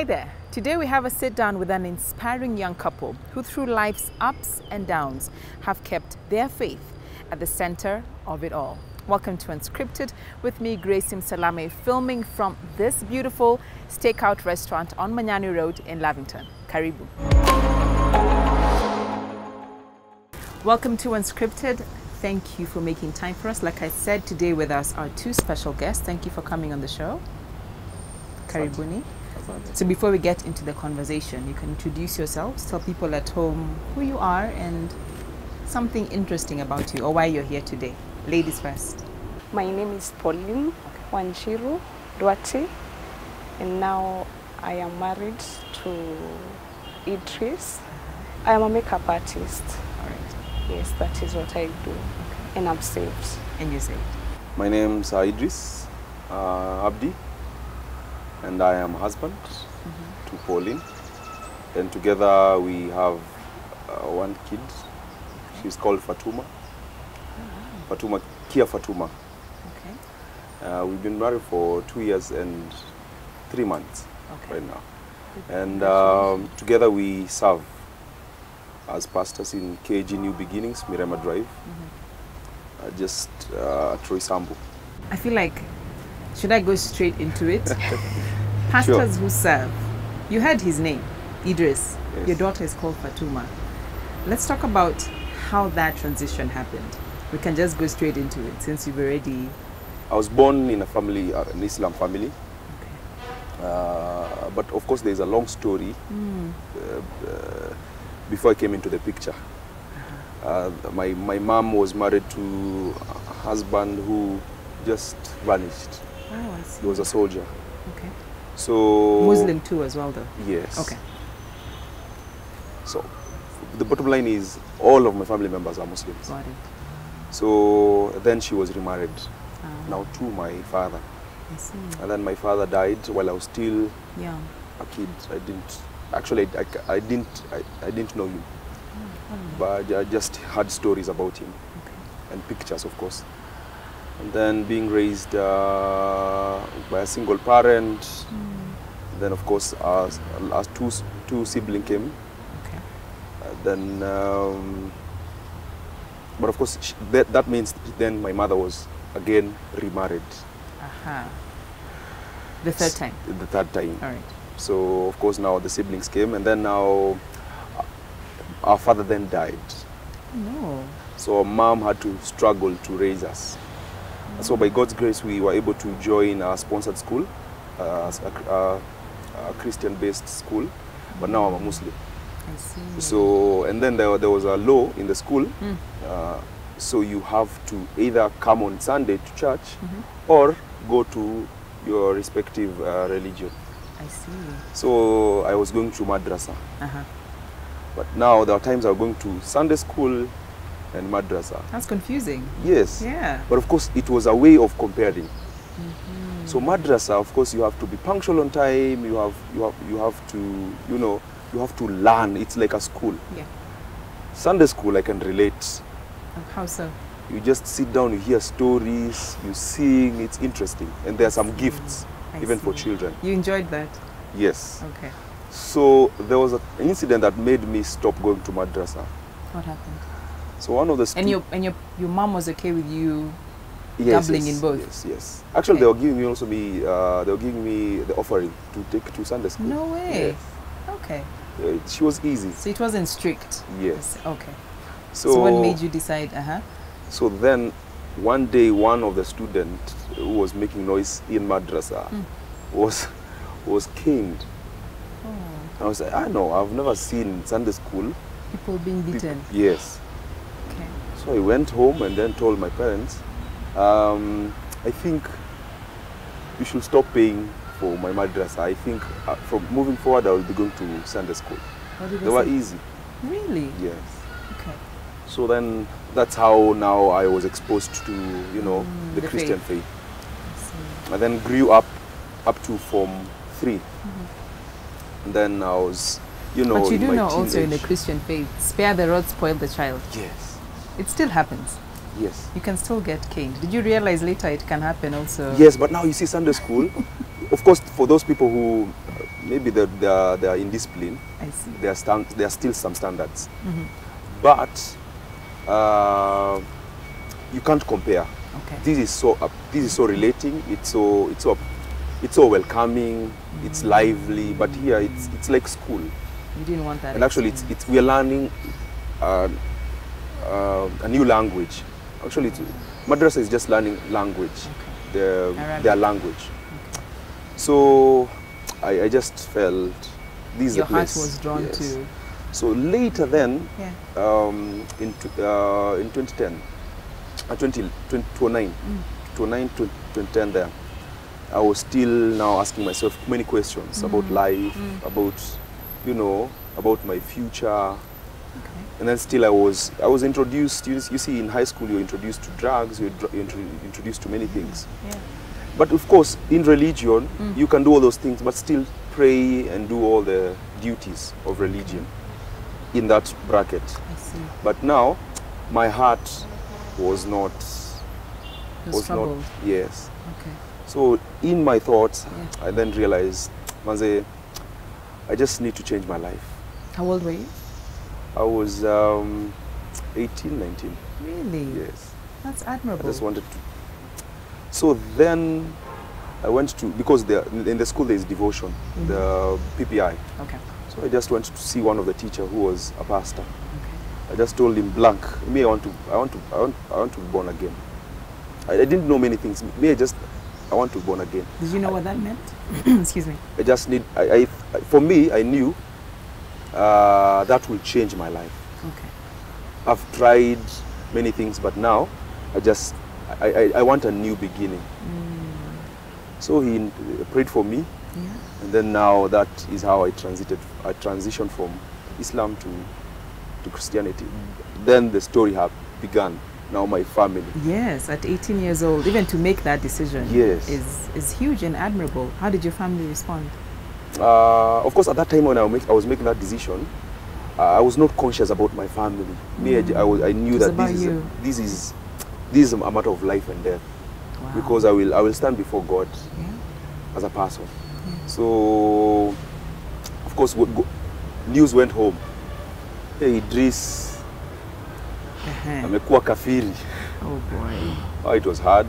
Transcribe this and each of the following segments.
Hi there. Today we have a sit down with an inspiring young couple who through life's ups and downs have kept their faith at the center of it all. Welcome to Unscripted with me, Grace Salame, filming from this beautiful steakout restaurant on Manyani Road in Lavington. Karibu. Welcome to Unscripted. Thank you for making time for us. Like I said, today with us are two special guests. Thank you for coming on the show. Karibuni. So before we get into the conversation, you can introduce yourselves, tell people at home who you are and something interesting about you or why you're here today. Ladies first. My name is Pauline Wanjiru Duarte, and now I am married to Idris. I am a makeup artist. All right. Yes, that is what I do. Okay. And I'm saved. And you're saved. My name's Idris Abdi, and I am husband to Pauline. And together we have one kid. She's called Fatuma. Fatuma, Kia Fatuma. Okay. We've been married for 2 years and 3 months right now. And together we serve as pastors in KG New Beginnings, Mirema Drive, just Troy Sambu. I feel like, should I go straight into it? Pastors who serve. You heard his name, Idris. Yes. Your daughter is called Fatuma. Let's talk about how that transition happened. We can just go straight into it since you've already... I was born in a family, an Islam family. Okay. But of course there's a long story before I came into the picture. My mom was married to a husband who just vanished. Oh, I see. He was a soldier. Okay. So Muslim too as well though? Yes. Okay. So the bottom line is all of my family members are Muslims. Got it. So then she was remarried now to my father. I see. And then my father died while I was still Young. a kid. I didn't know him, but I just had stories about him and pictures, of course. And then being raised by a single parent, then of course as two siblings came. Then, but of course that means then my mother was again remarried. The third time? The third time. All right. So of course now the siblings came, and then now our father then died. No. So mom had to struggle to raise us. So by God's grace we were able to join a sponsored school, a Christian-based school, but now I'm a Muslim. I see. So, and then there was a law in the school, so you have to either come on Sunday to church or go to your respective religion. I see. So I was going to madrasa. But now there are times I was going to Sunday school and madrasa. That's confusing. Yes. Yeah. But of course it was a way of comparing. So madrasa, of course, you have to be punctual on time. You have to, you have to learn. It's like a school. Yeah. Sunday school, I can relate. How so? You just sit down, you hear stories, you sing. It's interesting, and there are some gifts, even for children. You enjoyed that? Yes. Okay. So there was an incident that made me stop going to madrasa. What happened? So one of the and your mom was okay with you yes, dabbling yes, in both? Yes, yes. Actually, okay. they were giving me also they were giving me the offering to take to Sunday school. No way. Yes. Okay. She was easy. So it wasn't strict. Yes. Okay. So what made you decide? So then, one day, one of the students who was making noise in madrasa was caned. I was like, I know, I've never seen Sunday school people being beaten. Yes. Okay. So I went home and then told my parents, I think you should stop paying for my madrasa. I think from moving forward, I will be going to Sunday school. What did they were easy. Really? Yes. Okay. So then that's how now I was exposed to, the Christian faith. I then grew up to Form 3. And then I was, But you do know also in the teenage. Christian faith, spare the rod, spoil the child. Yes. It still happens. Yes. You can still get caned. Did you realize later it can happen also? Yes, but now you see Sunday school, of course, for those people who maybe they are indisciplined. I see. There are still some standards, Mm-hmm. but you can't compare. Okay. This is so relating. It's so welcoming. It's lively. But here it's like school. You didn't want that. And actually, we are learning a new language. Actually, madrasa is just learning language, their language. Okay. So I just felt this is Your a place. heart was drawn to. So later then, Yeah. in 2010, 2009, 2010 there, I was still now asking myself many questions about life, about, about my future. Okay. And then still I was introduced, you see in high school you're introduced to drugs, you're introduced to many things. Yeah. But of course in religion you can do all those things but still pray and do all the duties of religion in that bracket. I see. But now my heart was not, troubled. yes. Okay. So in my thoughts, Yeah. I then realized, Manze, I just need to change my life. How old were you? I was 18, 19. Really? Yes. That's I admirable. just wanted to. So then I went to, because in the school there is devotion, the PPI. Okay. So I just went to see one of the teacher who was a pastor. Okay. I just told him blank, me I want to be born again. I didn't know many things. Me I want to be born again. Did you know what that meant? Excuse me. I just need, for me, I knew that will change my life. Okay. I've tried many things, but now I want a new beginning. So he prayed for me, Yeah. and then now that is how I transitioned from Islam to Christianity. Then the story have begun. Now my family. Yes, at 18 years old, even to make that decision Yes. is huge and admirable. How did your family respond? Of course, at that time when I was making that decision, I was not conscious about my family. Me, I knew It was that about this is a matter of life and death, Wow. because I will stand before God Yeah. as a person. Yeah. So, of course, news went home. Hey, Idris, amekuwa kafiri. Oh boy. Oh, it was hard.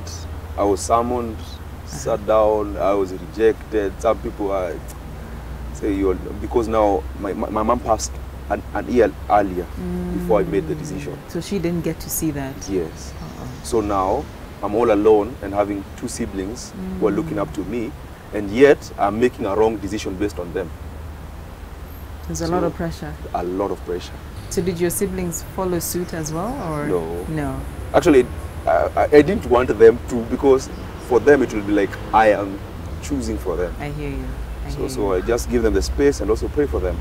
I was summoned, sat down, I was rejected. Some people say because now my mom passed an year earlier before I made the decision. So she didn't get to see that. Yes. So now I'm all alone and having two siblings who are looking up to me, and yet I'm making a wrong decision based on them. There's a lot of pressure. A lot of pressure. So did your siblings follow suit as well, or No. No. Actually, I didn't want them to, because for them it will be like I am choosing for them. I hear you. So I just give them the space and also pray for them.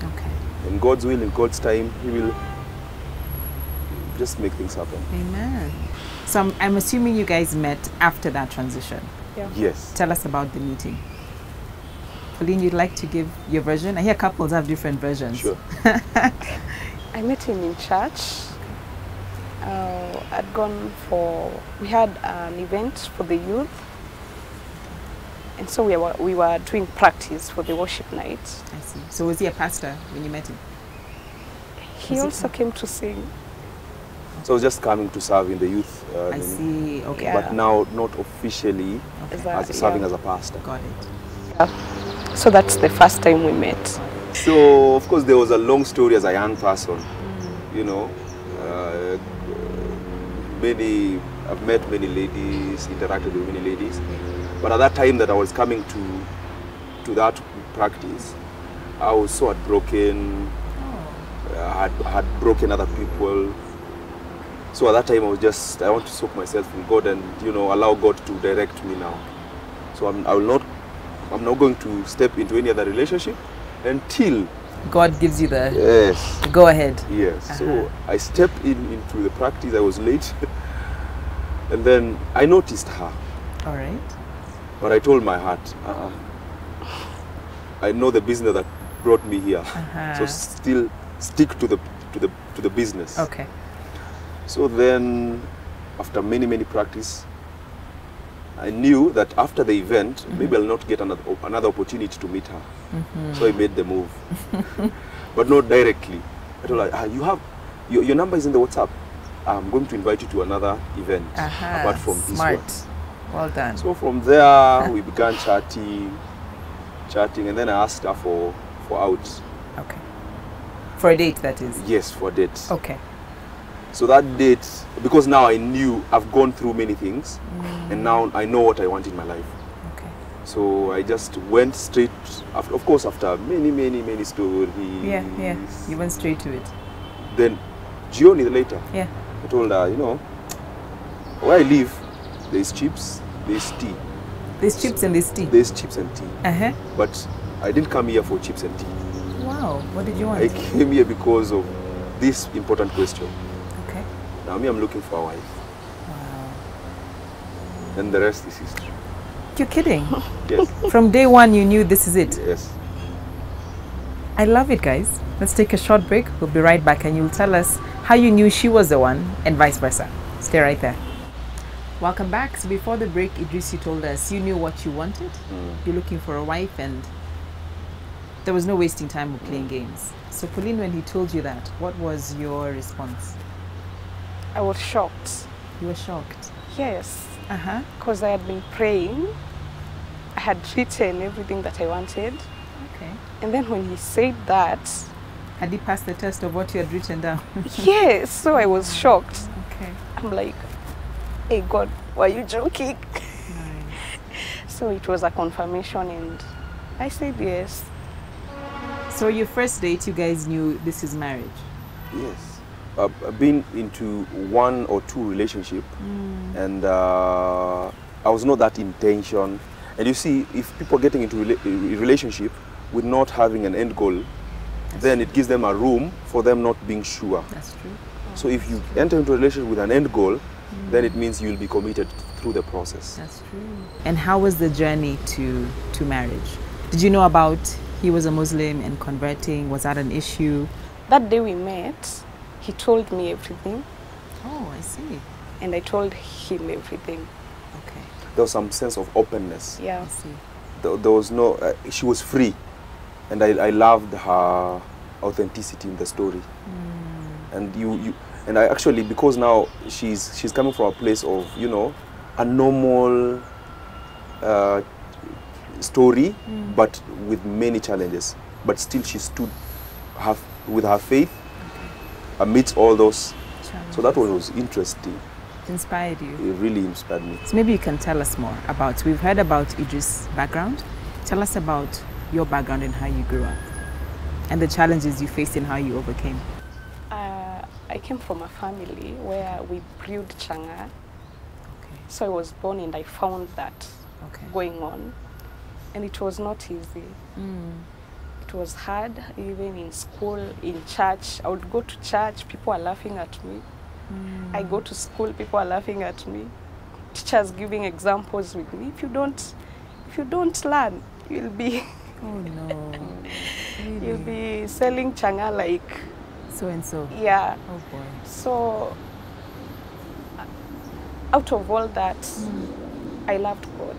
Okay. In God's will, in God's time, He will just make things happen. Amen. So I'm assuming you guys met after that transition. Yeah. Yes. Tell us about the meeting. Pauline, you'd like to give your version? I hear couples have different versions. Sure. I met him in church. We had an event for the youth, and so we were doing practice for the worship night. I see. So was he a pastor when you met him? He also came to sing. So I was just coming to serve in the youth. I see. Okay. Yeah. But now not officially serving as a pastor. Got it. So that's the first time we met. So of course there was a long story as a young person. You know, I've met many ladies, interacted with many ladies. But at that time that I was coming to that practice, I was so heartbroken. I had broken other people. So at that time I want to soak myself in God and allow God to direct me now. So I'm not going to step into any other relationship until God gives you the yes. go ahead. Yes. So I stepped into the practice. I was late, and then I noticed her. All right. But I told my heart, I know the business that brought me here. So still stick to the business. Okay. So then, after many practice, I knew that after the event, maybe I'll not get another opportunity to meet her. So I made the move, but not directly. I told her, you have your number is in the WhatsApp. I'm going to invite you to another event apart from this one. Well done. So from there we began chatting, and then I asked her for out. Okay. For a date, that is? Yes, for a date. Okay. So that date, because now I knew I've gone through many things, and now I know what I want in my life. Okay. So I just went straight, of course, after many stories. Yeah. You went straight to it. Then, Gioni later, yeah, I told her, you know, where I live, there's chips, there's tea. There's chips and there's tea? There's chips and tea. But I didn't come here for chips and tea. Wow, what did you want? I came here because of this important question. Okay. Now I'm looking for a wife. Wow. And the rest is history. You're kidding? Yes. From day one you knew this is it? Yes. I love it, guys. Let's take a short break. We'll be right back and you'll tell us how you knew she was the one and vice versa. Stay right there. Welcome back. So before the break, Idris, you told us you knew what you wanted. You're looking for a wife and there was no wasting time with playing games. So Pauline, when he told you that, what was your response? I was shocked. You were shocked? Yes. Because I had been praying. I had written everything that I wanted. Okay. And then when he said that... Had he passed the test of what you had written down? Yes, so I was shocked. Okay. I'm like, hey God, why are you joking? Nice. So it was a confirmation and I said yes. So your first date, you guys knew this is marriage? Yes. I've been into 1 or 2 relationships and I was not that intention. And you see, if people are getting into a relationship with not having an end goal, then it gives them a room for them not being sure. That's true. So if you enter into a relationship with an end goal, then it means you'll be committed through the process. That's true. And how was the journey to marriage? Did you know about he was a Muslim and converting? Was that an issue? That day we met, he told me everything. Oh, I see. And I told him everything. Okay. There was some sense of openness. Yeah. I see. There was no, she was free. And I loved her authenticity in the story. And and I actually, because now she's coming from a place of, you know, a normal story, but with many challenges. But still she stood with her faith amidst all those. Challenges. So that one was interesting. It inspired you? It really inspired me. So maybe you can tell us more about, we've heard about Idris' background. Tell us about your background and how you grew up and the challenges you faced and how you overcame. I came from a family where we brewed changa. Okay. So I was born and I found that going on. And it was not easy. It was hard, even in school, in church. I would go to church, people are laughing at me. I go to school, people are laughing at me. Teachers giving examples with me. If you don't learn, you'll be oh no. Really? You'll be selling changa like so and so. Yeah. Oh boy. So out of all that, I loved God.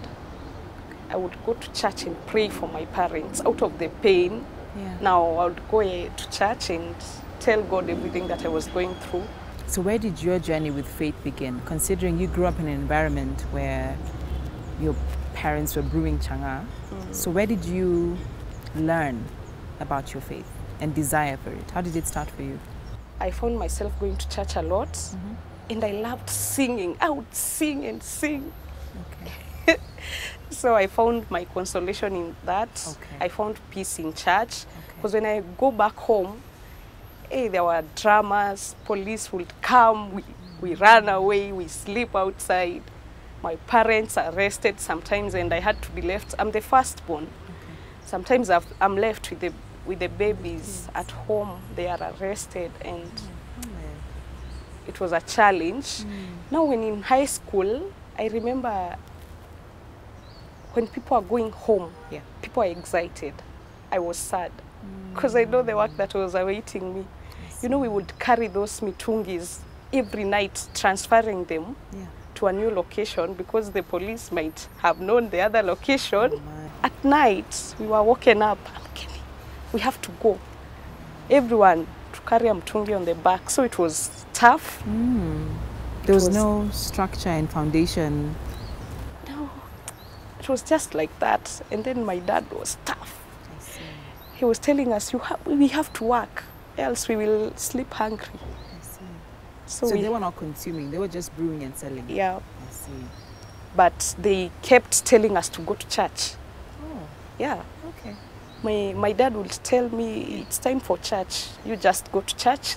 I would go to church and pray for my parents out of the pain. Yeah. Now I would go to church and tell God everything that I was going through. So where did your journey with faith begin? Considering you grew up in an environment where your parents were brewing changa, so where did you learn about your faith and desire for it? How did it start for you? I found myself going to church a lot and I loved singing. I would sing and sing. Okay. So I found my consolation in that. Okay. I found peace in church. Because when I go back home, there were dramas, police would come, we ran away, we sleep outside. My parents are arrested sometimes and I had to be left. I'm the firstborn. Okay. Sometimes I'm left with the babies at home. They are arrested and it was a challenge. Now when in high school, I remember when people are going home, people are excited. I was sad because I know the work that was awaiting me. You know, we would carry those mitungis every night, transferring them to a new location because the police might have known the other location. Oh my. At night, we were woken up. We have to go. Everyone to carry a mtungi on the back. So it was tough. There was no structure and foundation. No, it was just like that. And then my dad was tough. I see. He was telling us, we have to work, else we will sleep hungry. I see. So they were not consuming, they were just brewing and selling. Yeah. I see. But they kept telling us to go to church. Oh. Yeah. Okay. My dad would tell me, it's time for church. You just go to church,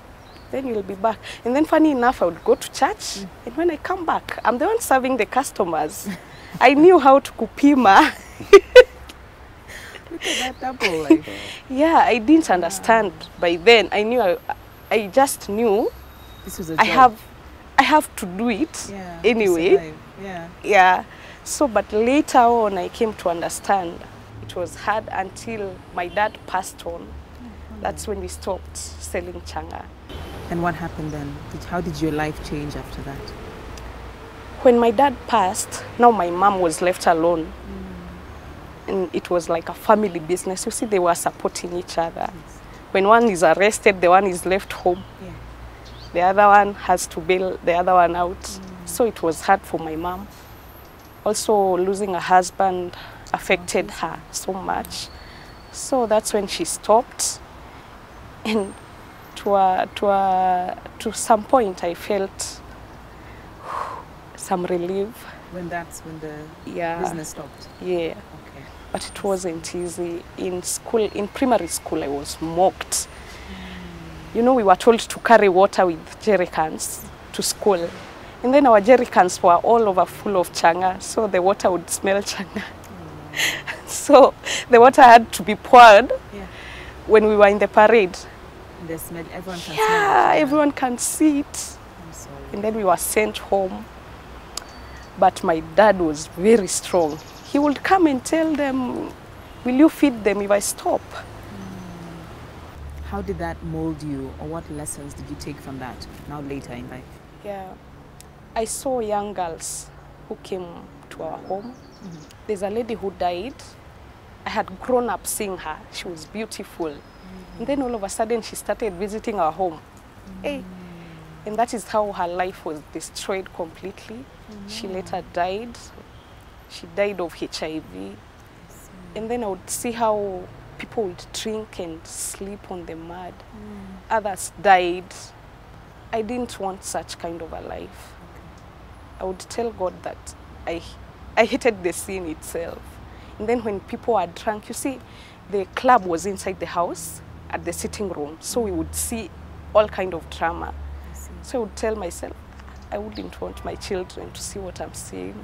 then you'll be back. And then funny enough, I would go to church, and when I come back, I'm the one serving the customers. I knew how to kupima. Look at that double life. Yeah, I didn't understand by then. I just knew This was a job. I have to do it Yeah, to anyway. survive. Yeah. Yeah. So, but later on, I came to understand it was hard until my dad passed on. That's when we stopped selling changa. And what happened then? How did your life change after that? When my dad passed, now my mom was left alone. And it was like a family business. You see, they were supporting each other. Yes. When one is arrested, the one is left home. Yeah. The other one has to bail the other one out. So it was hard for my mom. Also, losing a husband affected her so much. So that's when she stopped. And to some point, I felt some relief. When the Yeah. business stopped? Yeah. Okay. But it wasn't easy. In school, in primary school, I was mocked. You know, we were told to carry water with jerry cans to school. And then our jerry cans were all over full of changa, so the water would smell changa. So the water had to be poured when we were in the parade. And the smell, everyone can smell it. Yeah, everyone can see it. I'm sorry. And then we were sent home. But my dad was very strong. He would come and tell them, will you feed them if I stop? How did that mold you, or what lessons did you take from that now later in life? Yeah. I saw young girls who came to our home. There's a lady who died. I had grown up seeing her. She was beautiful. And then all of a sudden she started visiting our home. Hey. And that is how her life was destroyed completely. She later died. She died of HIV. And then I would see how people would drink and sleep on the mud. Others died. I didn't want such kind of a life. I would tell God that I hated the sin itself. And then when people are drunk, you see, the club was inside the house at the sitting room. So we would see all kind of drama. So I would tell myself, I wouldn't want my children to see what I'm seeing.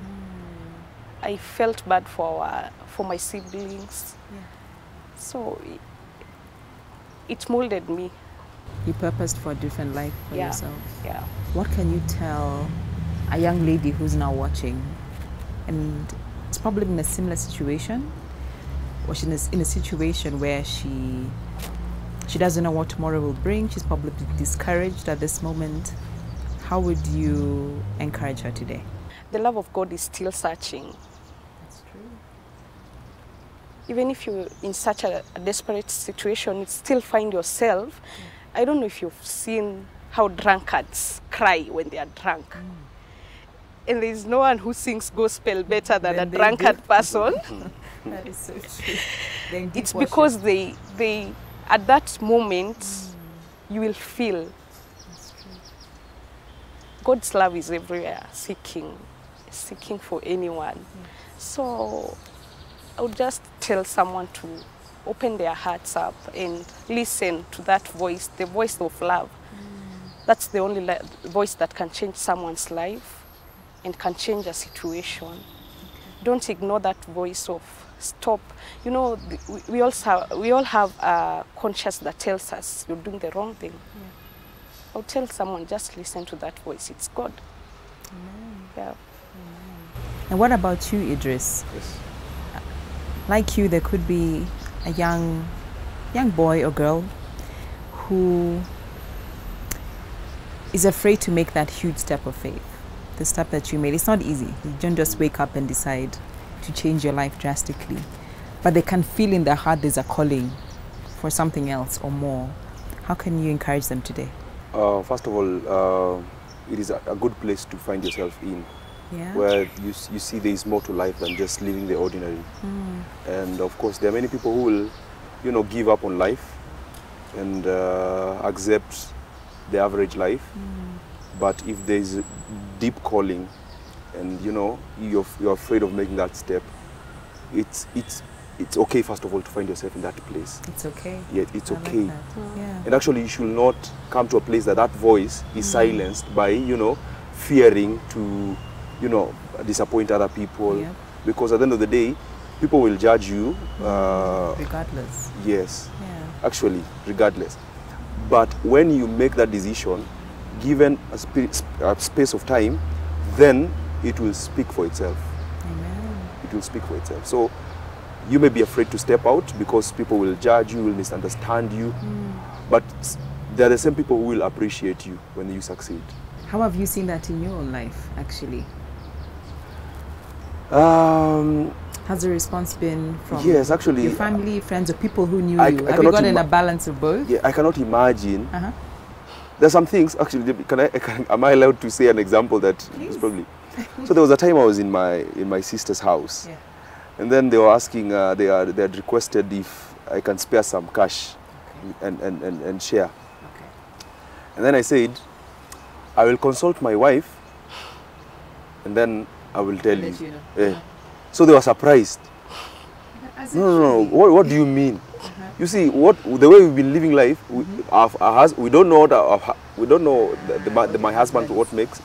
I felt bad for my siblings. So it molded me. You purposed for a different life for yourself. Yeah. What can you tell a young lady who's now watching, and it's probably in a similar situation, or she's in a situation where she doesn't know what tomorrow will bring, she's probably discouraged at this moment? How would you encourage her today? The love of God is still searching. That's true. Even if you're in such a desperate situation, you still find yourself. I don't know if you've seen how drunkards cry when they are drunk. And there's no one who sings gospel better than a drunkard person. That is so true. It's because they at that moment, you will feel. That's true. God's love is everywhere, seeking for anyone. So I would just tell someone to open their hearts up and listen to that voice, the voice of love. That's the only voice that can change someone's life and can change a situation. Don't ignore that voice of stop. You know, we all have a conscience that tells us you're doing the wrong thing. I'll tell someone, just listen to that voice. It's God. Yeah. And what about you, Idris? Yes. Like you, there could be a young boy or girl who is afraid to make that huge step of faith. the step that you made. It's not easy. You don't just wake up and decide to change your life drastically. But they can feel in their heart there's a calling for something else or more. How can you encourage them today? First of all, it is a good place to find yourself in, where you see there is more to life than just living the ordinary. And of course, there are many people who will, give up on life and accept the average life. But if there is a deep calling, and you're afraid of making that step, it's okay, first of all, to find yourself in that place. It's okay. Yeah, it's okay. Like yeah. And actually, you should not come to a place that voice is silenced by, fearing to, disappoint other people. Yep. Because at the end of the day, people will judge you. Regardless. Yes. Yeah. Actually, regardless. But when you make that decision, given a space of time, then it will speak for itself. Amen. It will speak for itself. So you may be afraid to step out because people will judge you, will misunderstand you. But there are the same people who will appreciate you when you succeed. How have you seen that in your own life, actually? Has the response been from yes, actually, your family, friends, or people who knew you? Have you gotten a balance of both? Yeah, I cannot imagine. There's some things, actually, am I allowed to say an example that is probably... So there was a time I was in my sister's house. Yeah. And then they were asking, they had requested if I can spare some cash and share. Okay. And then I said, I will consult my wife and then I will tell you. So they were surprised. No. What do you mean? You see, the way we've been living life, we don't know my husband what makes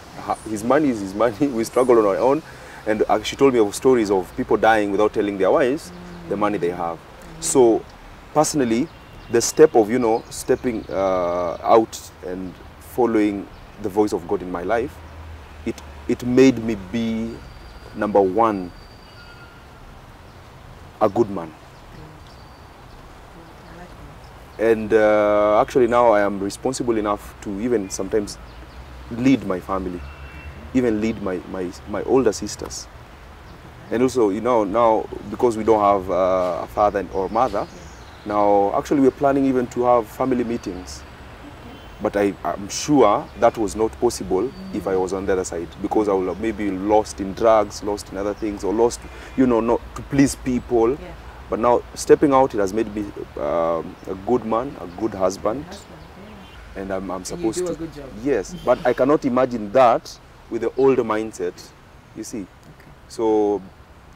his money is his money. We struggle on our own. And she told me of stories of people dying without telling their wives the money they have. So personally, the step of, stepping out and following the voice of God in my life, it made me be, number one, a good man. And actually now I am responsible enough to even sometimes lead my family. Even lead my older sisters. And also, now because we don't have a father or mother, now actually we're planning even to have family meetings. But I'm sure that was not possible if I was on the other side, because I would have maybe lost in drugs, lost in other things, or lost, not to please people. Yeah. But now stepping out, it has made me a good man, a good husband. And I'm supposed to. You do a good job. Yes, but I cannot imagine that with the older mindset, you see. Okay. So,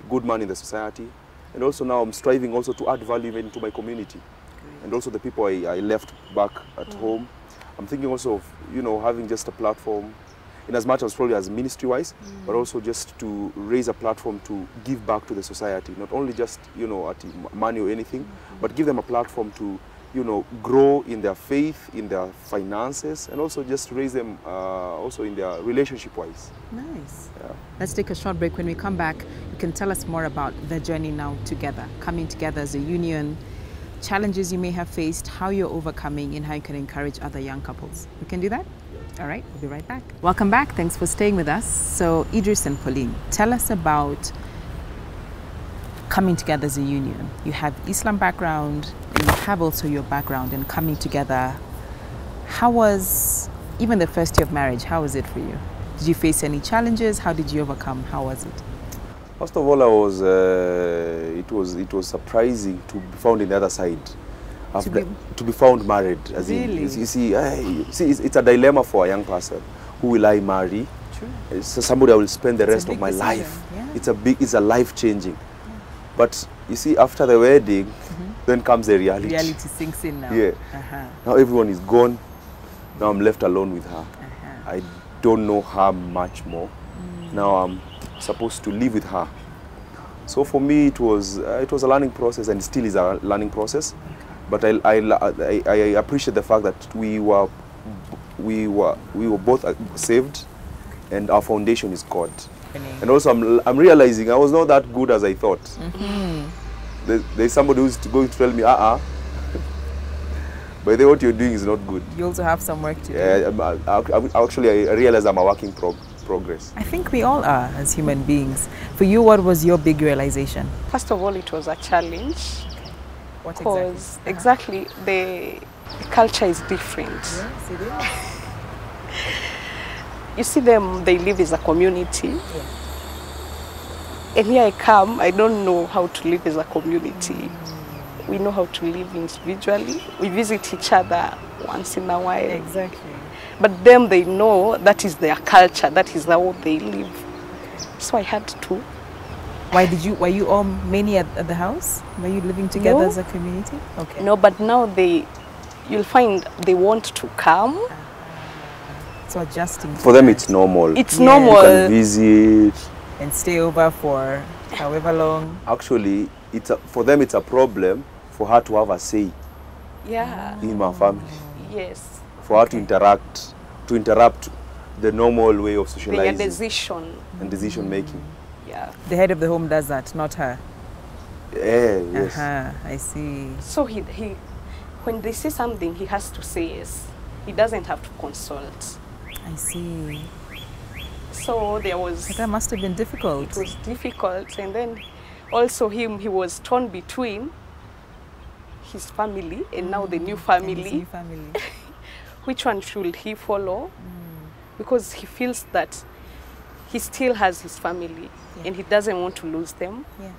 good man in the society. And also now I'm striving also to add value even to my community. Great. And also the people I left back at home. I'm thinking also of, having just a platform, in as much as probably as ministry-wise, but also just to raise a platform to give back to the society. Not only just, at money or anything, but give them a platform to, grow in their faith, in their finances, and also just raise them also in their relationship-wise. Nice. Yeah. Let's take a short break. When we come back, you can tell us more about the journey now together, coming together as a union, challenges you may have faced, how you're overcoming, and how you can encourage other young couples. We can do that? All right, we'll be right back. Welcome back. Thanks for staying with us. So, Idris and Pauline, tell us about coming together as a union. You have Islam background, and you have also your background and coming together. How was even the first year of marriage? How was it for you? Did you face any challenges? How did you overcome? How was it? First of all, it was surprising to be found in the other side. To be found married. As really? You see, it's a dilemma for a young person. Who will I marry? True. It's somebody I will spend the rest of my decision. life. Yeah. It's a life-changing. Yeah. But you see, after the wedding, then comes the reality. Reality sinks in now. Yeah. Now everyone is gone. Now I'm left alone with her. I don't know her much more. Now I'm supposed to live with her. So for me, it was a learning process, and still is a learning process. But I appreciate the fact that we were both saved, and our foundation is God. And also, I'm realizing I was not that good as I thought. There's somebody who's going to tell me, by the way, what you're doing is not good. You also have some work to do. Yeah, actually, I realize I'm a work in progress. I think we all are as human beings. For you, what was your big realization? First of all, it was a challenge. What Because exactly the culture is different. Yes, it is. You see them, they live as a community. Yeah. And here I come, I don't know how to live as a community. We know how to live individually. We visit each other once in a while. Exactly. But them, they know that is their culture, that is how they live. So I had to. Were you all many at the house? Were you living together No. as a community? Okay. No, but now you'll find they want to come. So adjusting. to For them, that. it's normal. It's Yeah. You normal. can visit. And stay over for however long. Actually, for them, it's a problem for her to have a say Yeah. in my family. Yes. For her to interrupt the normal way of Their socializing decision. and decision making. Yeah. The head of the home does that, not her. Yeah, yes. I see. So he when they say something, he has to say yes. He doesn't have to consult. I see. So there was, But that must have been difficult. it was difficult. And then also he was torn between his family and now the new And his family. new family. Which one should he follow? Because he feels that he still has his family Yeah. and he doesn't want to lose them. Yeah.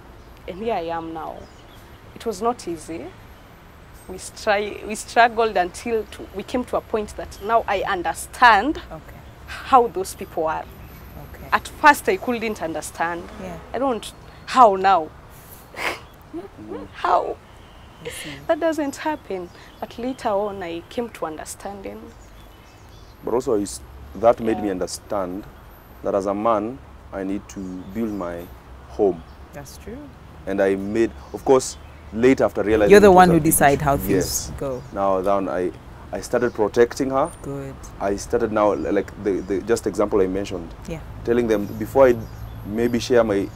And here I am now. It was not easy. We struggled until we came to a point that now I understand Okay. how those people are. Okay. At first I couldn't understand. Yeah. I don't, how now? How? I see. That doesn't happen. But later on I came to understanding. But also, that made me Yeah. understand that as a man, I need to build my home. That's true. And I made, of course, later after realizing You're the it was one a who big decide issue. how things Yes. go. Now then I started protecting her. Good. I started now, like the just example I mentioned, Yeah. telling them before I maybe share my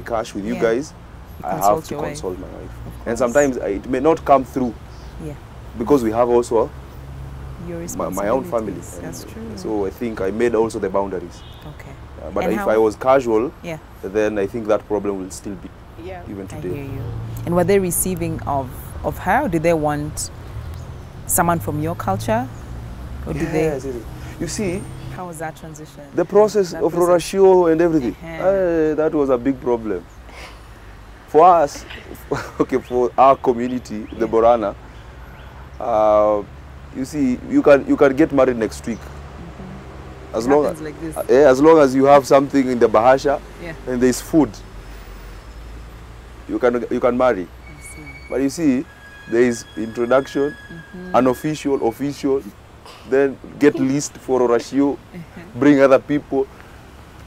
cash with you Yeah. guys, You I have consult to your wife. consult my wife. Of And course. sometimes it may not come through Yeah. because we have also Your my own family. responsibilities. That's And true. so I think I made also the boundaries. Okay. But And if how- I was casual, Yeah. then I think that problem will still be Yeah. even I today. hear you. And were they receiving of her? Or did they want someone from your culture? Or did Yes, yes. You see, how was that transition? the process That of process. Rorashio and everything, that was a big problem. For us, okay, for our community, the Borana, you see, you can get married next week. As It long happens as, like this. as long as you have something in the bahasha Yeah. and there's food, you can marry. I see. But you see, there is introduction, unofficial, official, then get list for Rorashio, bring other people,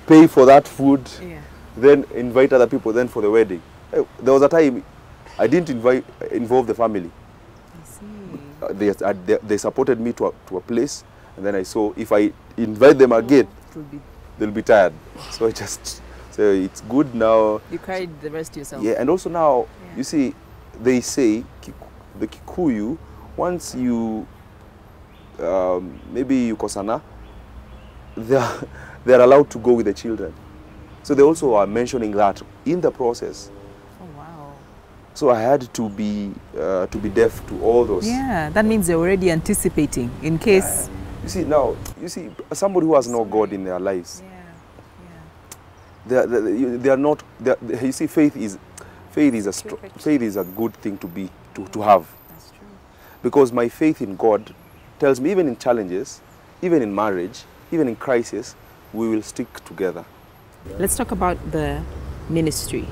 pay for that food, Yeah. then invite other people, then for the wedding. There was a time I didn't involve the family. I see. They supported me to a place, and then I saw if I invite them again, It will be. Mm-hmm. they'll be tired. So I just say it's good now. You carried the rest yourself. Yeah, and also now, Yeah. you see, they say the Kikuyu, once you maybe you kosana, they're allowed to go with the children. So they also are mentioning that in the process. Oh wow. So I had to be deaf to all those. Yeah, that means they're already anticipating in case. You see now, somebody who has no God in their lives, Yeah. they are not. You see, faith is a good thing to have, That's true. because my faith in God tells me even in challenges, even in marriage, even in crisis, we will stick together. Let's talk about the ministry.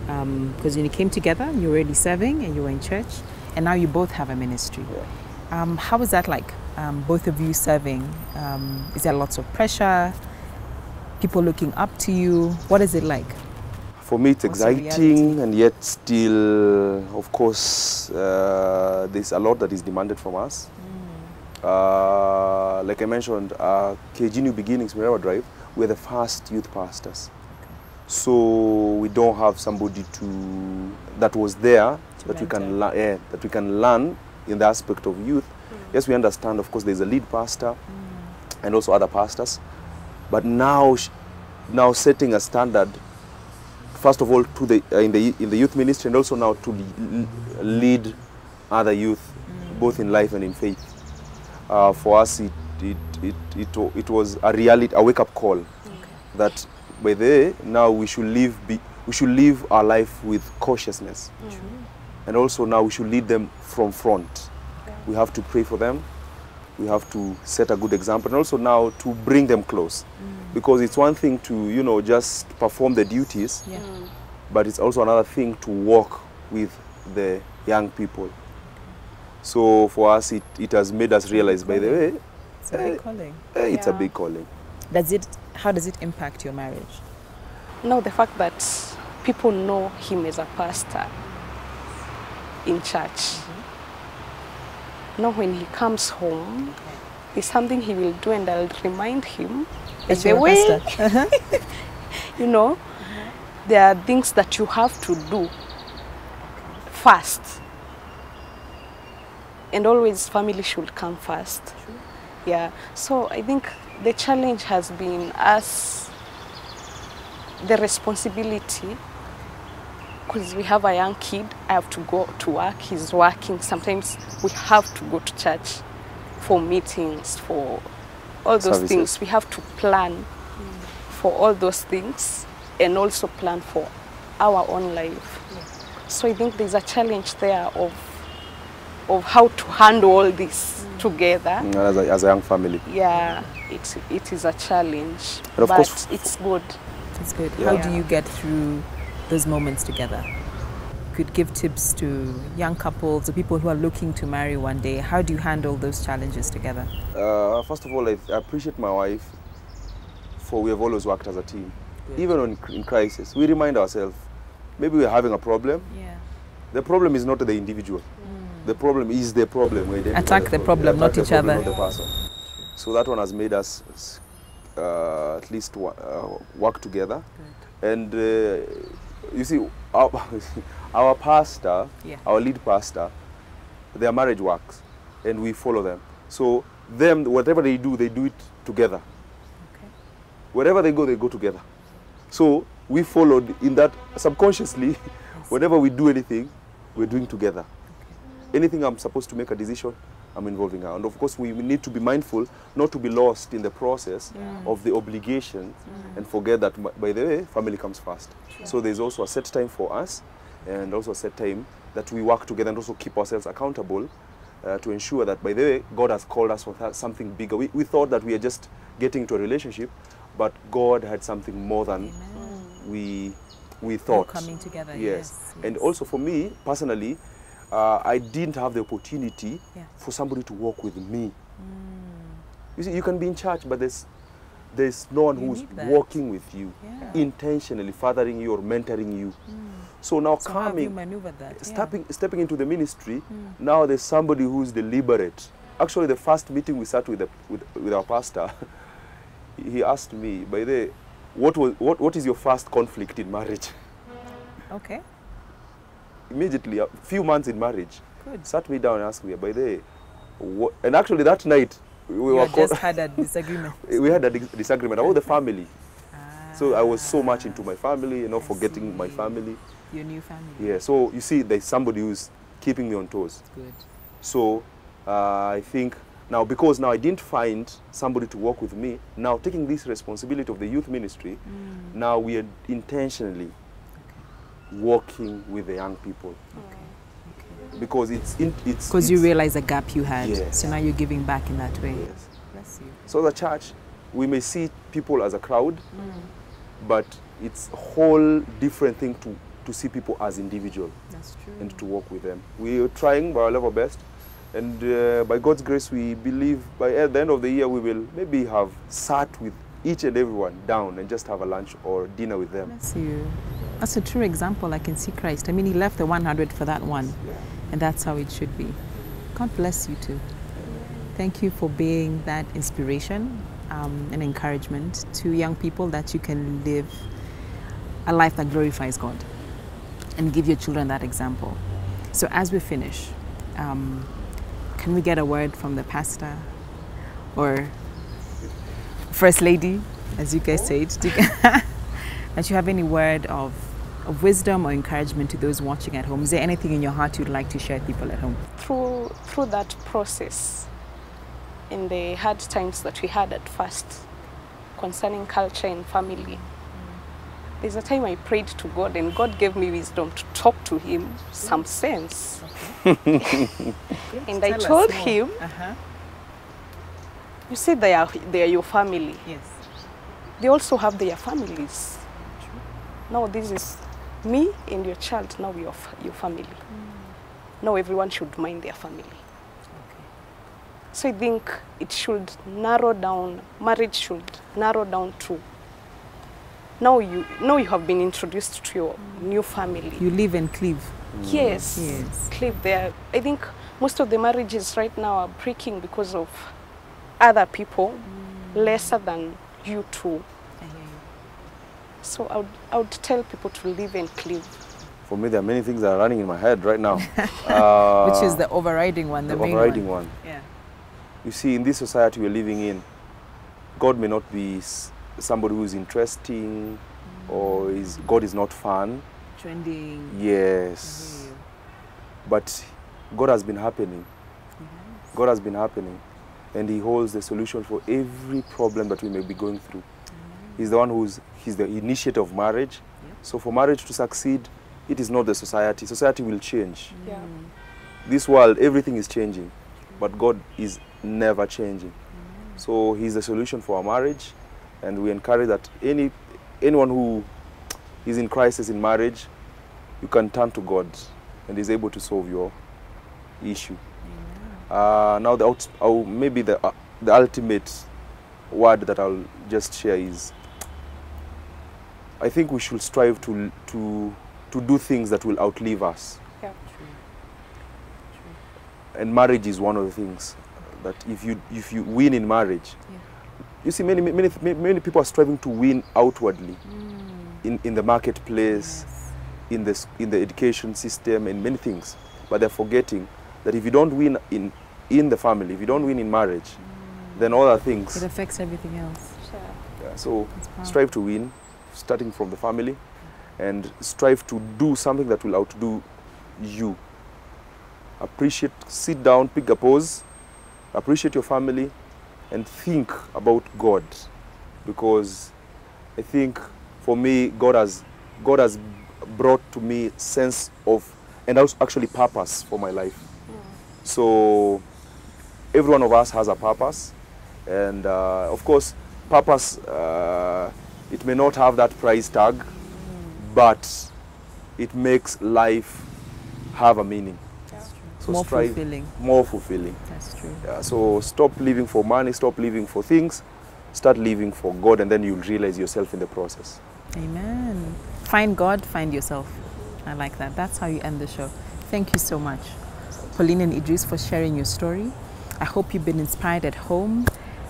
Because when you came together, you were already serving and you were in church, and now you both have a ministry. Yeah. How is that like, both of you serving? Is there lots of pressure? People looking up to you? What is it like? For me, it's What's the exciting, and yet still, of course, there's a lot that is demanded from us. Like I mentioned, KG New Beginnings, Mirava Drive, we're the first youth pastors. So we don't have somebody that was there that we can learn in the aspect of youth. Yes, we understand, of course, there's a lead pastor and also other pastors. but now setting a standard, first of all, to the in the youth ministry, and also now to lead other youth, both in life and in faith. For us, it was a reality, a wake-up call, that by the way, now we should live our life with cautiousness, and also now we should lead them from front. We have to pray for them. We have to set a good example, and also now to bring them close, because it's one thing to just perform the duties, but it's also another thing to walk with the young people. So for us, it has made us realize, by the way, it's a big calling. It's a big calling. How does it impact your marriage? No, the fact that people know him as a pastor in church. Now when he comes home, there's something he will do, and I'll remind him, by the way, there are things that you have to do first. And always family should come first. Yeah. So I think the challenge has been us, the responsibility, because we have a young kid. I have to go to work, he's working. Sometimes we have to go to church for meetings, for all those things. We have to plan for all those things, and also plan for our own life. So I think there's a challenge there of how to handle all this together. As a young family. Yeah, it is a challenge, but course, it's good. It's good. How do you get through those moments together? Could give tips to young couples or people who are looking to marry one day. How do you handle those challenges together? First of all, I appreciate my wife, for we have always worked as a team. Good. Even in crisis, we remind ourselves, maybe we're having a problem. Yeah. The problem is not the individual. The problem is the problem. Attack the problem, not each other. Not the person. So that one has made us at least work together. Good. And you see, our pastor, our lead pastor, their marriage works, and we follow them. So whatever they do it together. Okay. Wherever they go together. So we followed in that subconsciously. Whenever we do anything, we're doing together. Anything I'm supposed to make a decision, I'm involving her. And of course, we need to be mindful not to be lost in the process of the obligation and forget that, by the way, family comes first. Sure. So there's also a set time for us, and also a set time that we work together and also keep ourselves accountable to ensure that, by the way, God has called us for something bigger. We thought that we are just getting into a relationship, but God had something more than we thought. Coming together, yes. And also for me, personally, I didn't have the opportunity for somebody to walk with me. You see, you can be in church, but there's no one who's walking with you, intentionally fathering you or mentoring you. So now how have you maneuvered that? Stepping into the ministry, now there's somebody who's deliberate. Actually, the first meeting we sat with our pastor, he asked me, by the way, what is your first conflict in marriage? Okay. Immediately, a few months in marriage, sat me down and asked me, by the way, and actually that night, we just had a disagreement. We had a disagreement about the family. So I was so much into my family, forgetting my family. Your new family. Yeah, so you see, there's somebody who's keeping me on toes. Good. So I think now, because now I didn't find somebody to work with me, now taking this responsibility of the youth ministry, now we are intentionally working with the young people. Okay. Because because you realize a gap you had. Yes. So now you're giving back in that way. Yes. Bless you. So the church, we may see people as a crowd, but it's a whole different thing to see people as individual. That's true. And to work with them. We are trying by our level best, and by God's grace, we believe at the end of the year we will maybe have sat with each and everyone down and just have a lunch or dinner with them. Bless you. That's a true example. I can see Christ. I mean, he left the 100 for that one, and that's how it should be. God bless you too. Thank you for being that inspiration and encouragement to young people, that you can live a life that glorifies God and give your children that example. So as we finish, can we get a word from the pastor or First Lady as you guys say it. That you have any word of wisdom or encouragement to those watching at home? Is there anything in your heart you'd like to share with people at home? Through that process, in the hard times that we had at first, concerning culture and family, there's a time I prayed to God and God gave me wisdom to talk to him, some sense. Okay. And I told him, you see, they are your family. Yes. They also have their families. True. Now this is me and your child, now your family. Now everyone should mind their family. Okay. So I think it should narrow down, marriage should narrow down to, now you have been introduced to your new family. You live and cleave. Yes, Yes. cleave there. I think most of the marriages right now are breaking because of other people, lesser than you two. I hear you. So I would tell people to live and cleave. For me, there are many things that are running in my head right now. Which is the overriding one, the main overriding one. Yeah. You see, in this society we're living in, God may not be somebody who is interesting, or God is not fun. Trending. Yes. I hear you. But God has been happening. Yes. God has been happening. And he holds the solution for every problem that we may be going through. He's the one he's the initiator of marriage. Yep. So for marriage to succeed, it is not the society. Society will change. Yeah. This world, everything is changing, but God is never changing. So he's the solution for our marriage, and we encourage that anyone who is in crisis in marriage, you can turn to God, and he's able to solve your issue. Now, maybe the ultimate word that I'll just share is, I think we should strive to do things that will outlive us. Yeah. And marriage is one of the things that if you win in marriage, you see many people are striving to win outwardly in the marketplace, in the education system, and many things, but they're forgetting that if you don't win in the family, if you don't win in marriage, then other things. It affects everything else. Sure. Yeah, so strive to win, starting from the family, and strive to do something that will outdo you. Appreciate, sit down, pick a pose, appreciate your family, and think about God. Because I think for me, God has brought to me sense of, and also actually purpose for my life. So every one of us has a purpose, and of course purpose, it may not have that price tag, but it makes life have a meaning. That's true. So More strive, fulfilling. more fulfilling. That's true. Yeah, so stop living for money, stop living for things, start living for God, and then you'll realize yourself in the process. Amen. Find God, find yourself. I like that. That's how you end the show. Thank you so much, Pauline and Idris, for sharing your story. I hope you've been inspired at home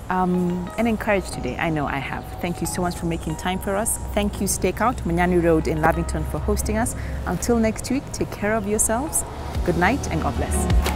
and encouraged today. I know I have. Thank you so much for making time for us. Thank you, Stakeout, Manyani Road in Lavington, for hosting us. Until next week, take care of yourselves. Good night and God bless.